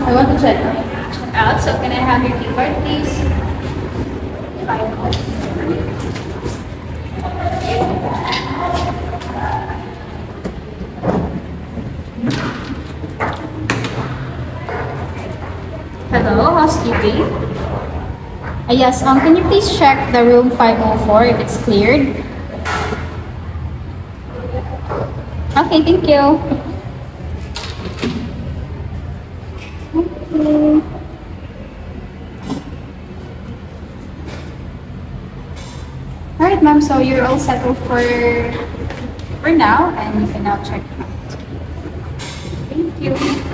I want to check out. Check out. So can I have your key card, please? 5. Hello, housekeeping. Yes, can you please check the room 504 if it's cleared? Okay, thank you. Okay. Alright, ma'am, so you're all settled for now, and you can now check out. Thank you.